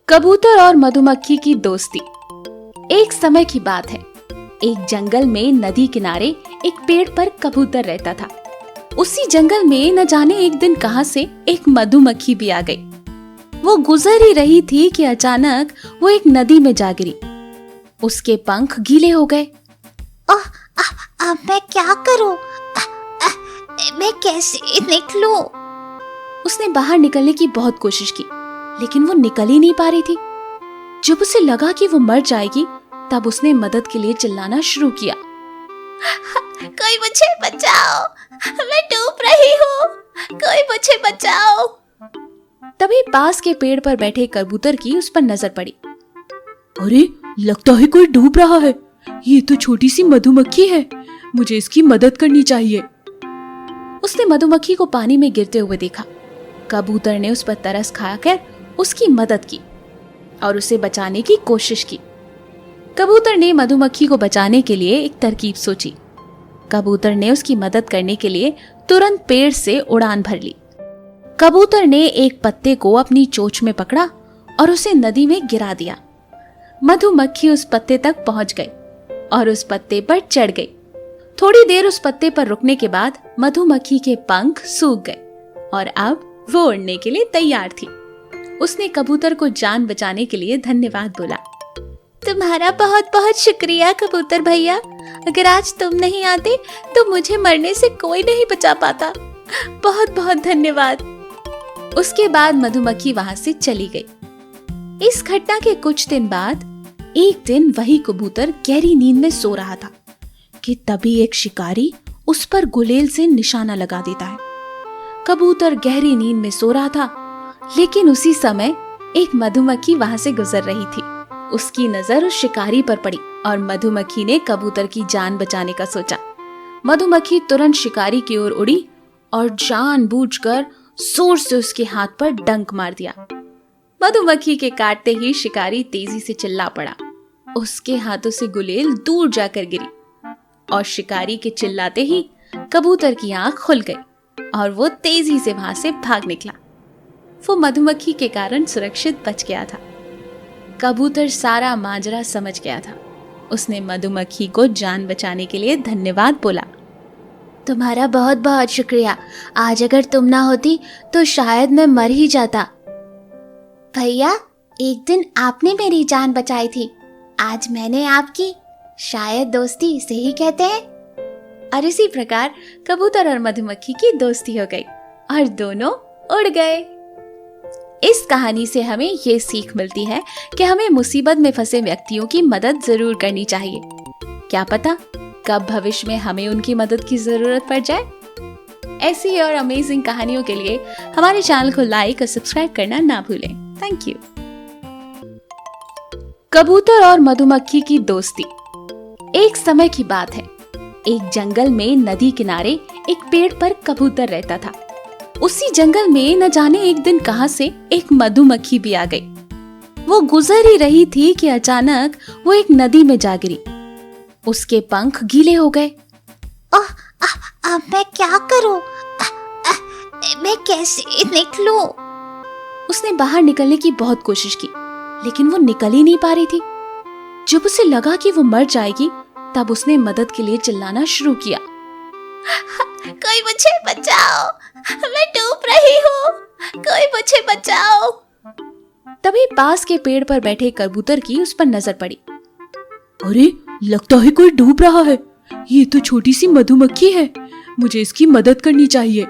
कबूतर और मधुमक्खी की दोस्ती। एक समय की बात है। एक जंगल में नदी किनारे एक पेड़ पर कबूतर रहता था। उसी जंगल में न जाने एक दिन कहां से एक मधुमक्खी भी आ गई। वो गुजर ही रही थी कि अचानक वो एक नदी में जा गिरी। उसके पंख गीले हो गए। अब मैं क्या करूं? मैं कैसे निकलूं? उसने बाहर निकलने की बहुत कोशिश की, लेकिन वो निकल ही नहीं पा रही थी। जब उसे लगा कि वो मर जाएगी, तब उसने मदद के लिए चिल्लाना शुरू किया। कोई मुझे बचाओ, मैं डूब रही हूँ, कोई मुझे बचाओ। तभी पास के पेड़ पर बैठे कबूतर की उस पर नजर पड़ी। अरे, लगता है कोई डूब रहा है। ये तो छोटी सी मधुमक्खी है, मुझे इसकी मदद करनी चाहिए। उसने मधुमक्खी को पानी में गिरते हुए देखा। कबूतर ने उस पर तरस खाकर उसकी मदद की और उसे बचाने की कोशिश की। कबूतर ने मधुमक्खी को बचाने के लिए एक तरकीब सोची। कबूतर ने उसकी मदद करने के लिए तुरंत पेड़ से उड़ान भर ली। कबूतर ने एक पत्ते को अपनी चोंच में पकड़ा और उसे नदी में गिरा दिया। मधुमक्खी उस पत्ते तक पहुंच गई और उस पत्ते पर चढ़ गई। थोड़ी देर उस पत्ते पर रुकने के बाद मधुमक्खी के पंख सूख गए और अब वो उड़ने के लिए तैयार थी। उसने कबूतर को जान बचाने के लिए धन्यवाद बोला। तुम्हारा बहुत बहुत शुक्रिया कबूतर भैया। अगर आज तुम नहीं आते तो मुझे मरने से कोई नहीं बचा पाता। बहुत बहुत धन्यवाद। उसके बाद मधुमक्खी वहां से चली गई। इस घटना के कुछ दिन बाद एक दिन वही कबूतर गहरी नींद में सो रहा था कि तभी एक शिकारी उस पर गुलेल से निशाना लगा देता है। कबूतर गहरी नींद में सो रहा था, लेकिन उसी समय एक मधुमक्खी वहां से गुजर रही थी। उसकी नजर उस शिकारी पर पड़ी और मधुमक्खी ने कबूतर की जान बचाने का सोचा। मधुमक्खी तुरंत शिकारी की ओर उड़ी और जानबूझकर जोर से उसके हाथ पर डंक मार दिया। मधुमक्खी के काटते ही शिकारी तेजी से चिल्ला पड़ा। उसके हाथों से गुलेल दूर जाकर गिरी और शिकारी के चिल्लाते ही कबूतर की आंख खुल गई और वो तेजी से वहां से भाग निकला। वो मधुमक्खी के कारण सुरक्षित बच गया था। कबूतर सारा माजरा समझ गया था। उसने मधुमक्खी को जान बचाने के लिए धन्यवाद बोला। तुम्हारा बहुत बहुत शुक्रिया। आज अगर तुम ना होती तो शायद मैं मर ही जाता। भैया, एक दिन आपने मेरी जान बचाई थी, आज मैंने आपकी। शायद दोस्ती इसे ही कहते हैं। और इसी प्रकार कबूतर और मधुमक्खी की दोस्ती हो गई और दोनों उड़ गए। इस कहानी से हमें ये सीख मिलती है कि हमें मुसीबत में फंसे व्यक्तियों की मदद जरूर करनी चाहिए। क्या पता कब भविष्य में हमें उनकी मदद की जरूरत पड़ जाए। ऐसी और अमेजिंग कहानियों के लिए हमारे चैनल को लाइक और सब्सक्राइब करना ना भूलें। Thank you. कबूतर और मधुमक्खी की दोस्ती। एक समय की बात है। एक जंगल में नदी किनारे एक पेड़ पर कबूतर रहता था। उसी जंगल में न जाने एक दिन कहां से एक मधुमक्खी भी आ गई। वो गुजर ही रही थी कि अचानक वो एक नदी में जा गिरी। उसके पंख गीले हो गए। अब मैं क्या करूं? मैं कैसे निकलूं? उसने बाहर निकलने की बहुत कोशिश की, लेकिन वो निकल ही नहीं पा रही थी। जब उसे लगा कि वो मर जाएगी, तब उसने मदद के लिए चिल्लाना शुरू किया। कोई मुझे बचाओ, मैं डूब रही हूँ, कोई मुझे बचाओ। तभी पास के पेड़ पर बैठे कबूतर की उस पर नजर पड़ी। अरे, लगता है कोई डूब रहा है। ये तो छोटी सी मधुमक्खी है, मुझे इसकी मदद करनी चाहिए।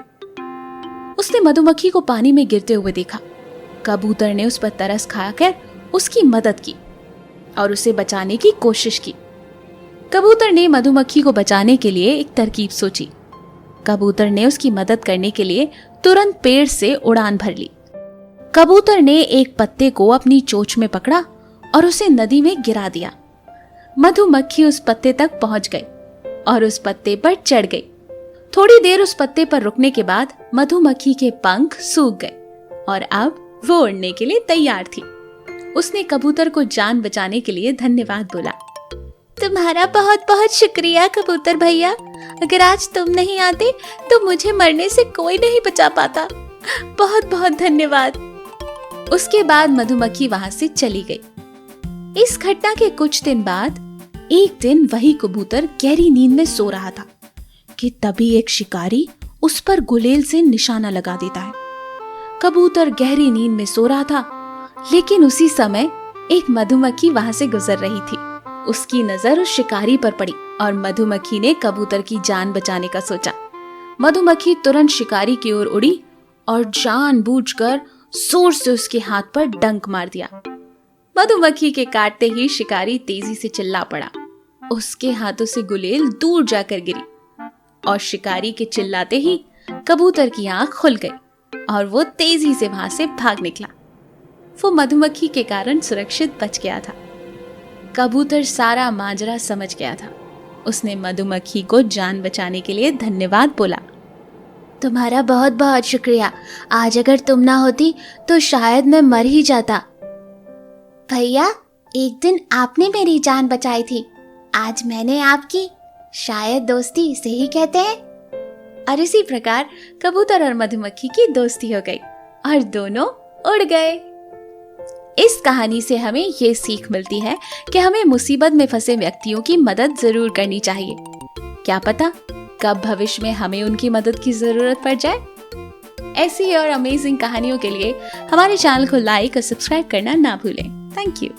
उसने मधुमक्खी को पानी में गिरते हुए देखा। कबूतर ने उस पर तरस खाकर उसकी मदद की और उसे बचाने की कोशिश की। कबूतर ने मधुमक्खी को बचाने के लिए एक तरकीब सोची। कबूतर ने उसकी मदद करने के लिए तुरंत पेड़ से उड़ान भर ली। कबूतर ने एक पत्ते को अपनी चोंच में पकड़ा और उसे नदी में गिरा दिया। मधुमक्खी उस पत्ते तक पहुंच गई और उस पत्ते पर चढ़ गई। थोड़ी देर उस पत्ते पर रुकने के बाद मधुमक्खी के पंख सूख गए और अब वो उड़ने के लिए तैयार थी। उसने कबूतर को जान बचाने के लिए धन्यवाद बोला। तुम्हारा बहुत बहुत शुक्रिया कबूतर भैया। अगर आज तुम नहीं आते तो मुझे मरने से कोई नहीं बचा पाता। बहुत बहुत धन्यवाद। उसके बाद मधुमक्खी वहां से चली गई। इस घटना के कुछ दिन बाद एक दिन वही कबूतर गहरी नींद में सो रहा था कि तभी एक शिकारी उस पर गुलेल से निशाना लगा देता है। कबूतर गहरी नींद में सो रहा था, लेकिन उसी समय एक मधुमक्खी वहां से गुजर रही थी। उसकी नजर उस शिकारी पर पड़ी और मधुमक्खी ने कबूतर की जान बचाने का सोचा। मधुमक्खी तुरंत शिकारी की ओर उड़ी और जानबूझकर जोर से उसके हाथ पर डंक मार दिया। मधुमक्खी के काटते ही शिकारी तेजी से चिल्ला पड़ा। उसके हाथों से गुलेल दूर जाकर गिरी और शिकारी के चिल्लाते ही कबूतर की आंख खुल गई और वो तेजी से वहां से भाग निकला। वो मधुमक्खी के कारण सुरक्षित बच गया था। कबूतर सारा माजरा समझ गया था। उसने मधुमक्खी को जान बचाने के लिए धन्यवाद बोला। तुम्हारा बहुत बहुत शुक्रिया। आज अगर तुम ना होती तो शायद मैं मर ही जाता। भैया, एक दिन आपने मेरी जान बचाई थी, आज मैंने आपकी। शायद दोस्ती इसे ही कहते हैं। और इसी प्रकार कबूतर और मधुमक्खी की दोस्ती हो गई और दोनों उड़ गए। इस कहानी से हमें ये सीख मिलती है कि हमें मुसीबत में फंसे व्यक्तियों की मदद जरूर करनी चाहिए। क्या पता कब भविष्य में हमें उनकी मदद की जरूरत पड़ जाए। ऐसी और अमेजिंग कहानियों के लिए हमारे चैनल को लाइक और सब्सक्राइब करना ना भूलें। Thank you.